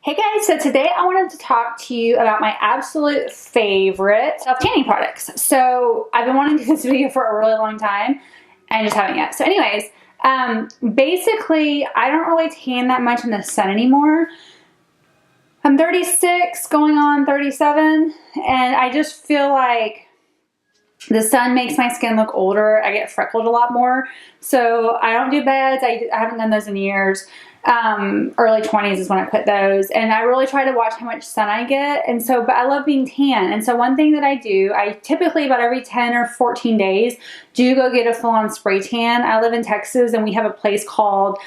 Hey guys, so today I wanted to talk to you about my absolute favorite self-tanning products. So I've been wanting to do this video for a really long time and just haven't yet. So anyways, basically I don't really tan that much in the sun anymore. I'm 36 going on 37 and I just feel like the sun makes my skin look older. I get freckled a lot more. So I don't do beds. I haven't done those in years. Early 20s is when I put those. And I really try to watch how much sun I get. And so, but I love being tan. And so one thing that I do, I typically about every 10 or 14 days do go get a full-on spray tan. I live in Texas and we have a place called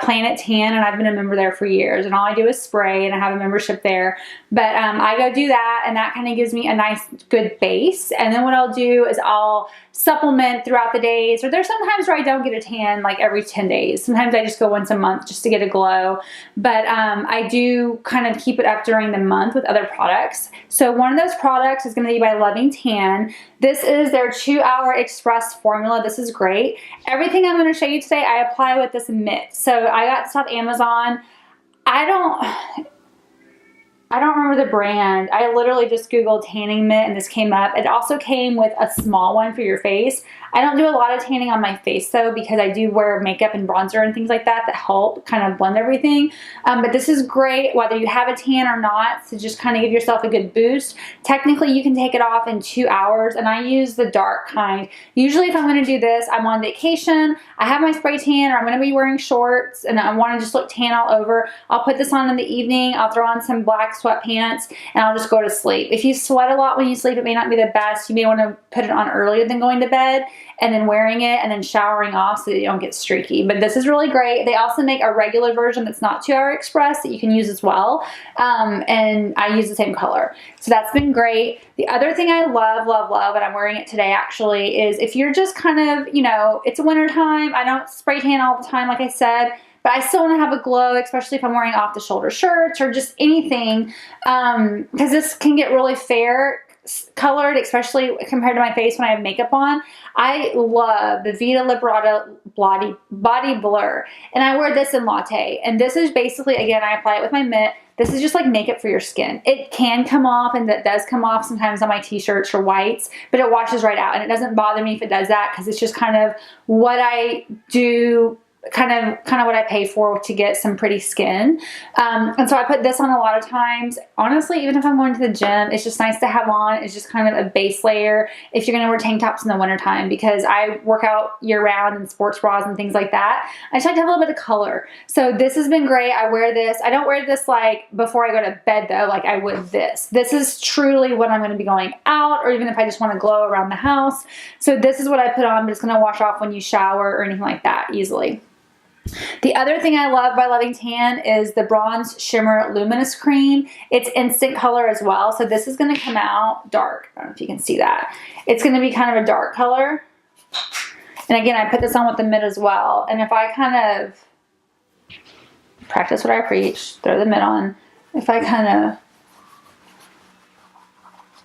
Planet Tan, and I've been a member there for years, and all I do is spray, and I have a membership there. But I go do that, and that kind of gives me a nice good base. And then what I'll do is I'll supplement throughout the days, or there's sometimes where I don't get a tan like every 10 days. Sometimes I just go once a month just to get a glow. But I do kind of keep it up during the month with other products. So one of those products is going to be by Loving Tan. This is their 2-hour express formula. This is great. Everything I'm going to show you today, I apply with this mitt. So I got this off Amazon. I don't remember the brand. I literally just Googled tanning mitt and this came up. It also came with a small one for your face. I don't do a lot of tanning on my face though, because I do wear makeup and bronzer and things like that help kind of blend everything. But this is great whether you have a tan or not, to just kind of give yourself a good boost. Technically you can take it off in 2 hours, and I use the dark kind. Usually if I'm going to do this, I'm on vacation, I have my spray tan, or I'm going to be wearing shorts and I want to just look tan all over. I'll put this on in the evening, I'll throw on some black sweatpants, and I'll just go to sleep. If you sweat a lot when you sleep, it may not be the best. You may want to put it on earlier than going to bed, and then wearing it and then showering off so that you don't get streaky. But this is really great. They also make a regular version that's not 2-hour express that you can use as well. And I use the same color. So that's been great. The other thing I love, love, love, and I'm wearing it today actually, is if you're just kind of, you know, it's winter time. I don't spray tan all the time, like I said, but I still want to have a glow, especially if I'm wearing off the shoulder shirts or just anything, because this can get really fair colored, especially compared to my face when I have makeup on. I love the Vita Liberata Body Blur, and I wear this in Latte, and this is basically, again, I apply it with my mitt. This is just like makeup for your skin. It can come off, and that does come off sometimes on my t-shirts or whites, but it washes right out, and it doesn't bother me if it does that, because it's just kind of what I do, kind of what I pay for to get some pretty skin. And so I put this on a lot of times. Honestly, even if I'm going to the gym, it's just nice to have on. It's just kind of a base layer if you're going to wear tank tops in the wintertime, because I work out year round in sports bras and things like that. I just like to have a little bit of color. So this has been great. I wear this. I don't wear this like before I go to bed though, like I would this. This is truly when I'm going to be going out, or even if I just want to glow around the house. So this is what I put on, but it's going to wash off when you shower or anything like that easily. The other thing I love by Loving Tan is the Bronze Shimmer Luminous Cream. It's instant color as well, so this is going to come out dark. I don't know if you can see that. It's going to be kind of a dark color. And again, I put this on with the mitt as well. And if I kind of practice what I preach, throw the mitt on. If I kind of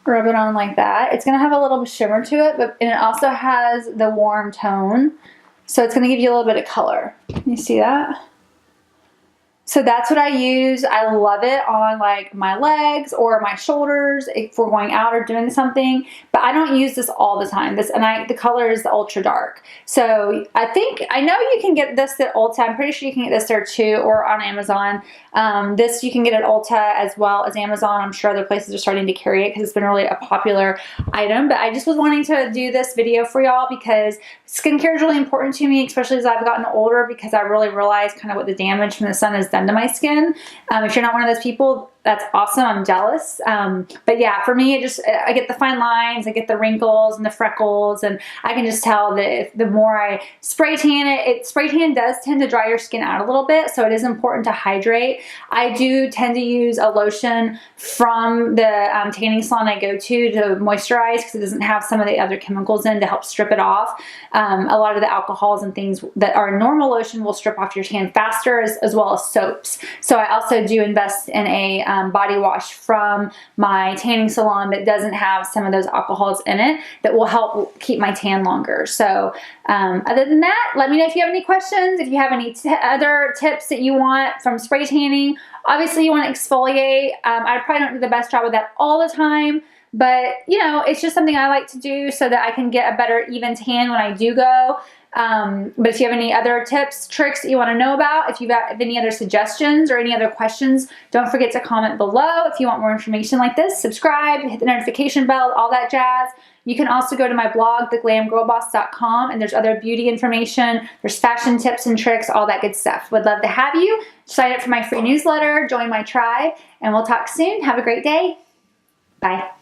rub it on like that, it's going to have a little shimmer to it, and it also has the warm tone. So it's going to give you a little bit of color. You see that? So that's what I use. I love it on like my legs or my shoulders if we're going out or doing something. But I don't use this all the time. The color is the ultra dark. So I know you can get this at Ulta. I'm pretty sure you can get this there too, or on Amazon. This you can get at Ulta as well as Amazon. I'm sure other places are starting to carry it because it's been really a popular item. But I just was wanting to do this video for y'all because skincare is really important to me, especially as I've gotten older, because I really realize kind of what the damage from the sun has done to my skin. If you're not one of those people, that's awesome. I'm jealous. But yeah, for me, I get the fine lines, I get the wrinkles and the freckles, and I can just tell that if the more I spray tan it, spray tan does tend to dry your skin out a little bit, so it is important to hydrate. I do tend to use a lotion from the tanning salon I go to moisturize, because it doesn't have some of the other chemicals in to help strip it off. A lot of the alcohols and things that are normal lotion will strip off your tan faster, as well as soaps. So I also do invest in a body wash from my tanning salon that doesn't have some of those alcohols in it that will help keep my tan longer. So other than that, let me know if you have any questions, if you have any other tips that you want from spray tanning. Obviously, you want to exfoliate. I probably don't do the best job with that all the time, but you know, it's just something I like to do so that I can get a better even tan when I do go. But if you have any other tips, tricks that you want to know about, if you have any other suggestions or any other questions, don't forget to comment below. If you want more information like this, subscribe, hit the notification bell, all that jazz. You can also go to my blog, theglamgirlboss.com, and there's other beauty information, there's fashion tips and tricks, all that good stuff. Would love to have you. Sign up for my free newsletter, join my tribe, and we'll talk soon. Have a great day. Bye.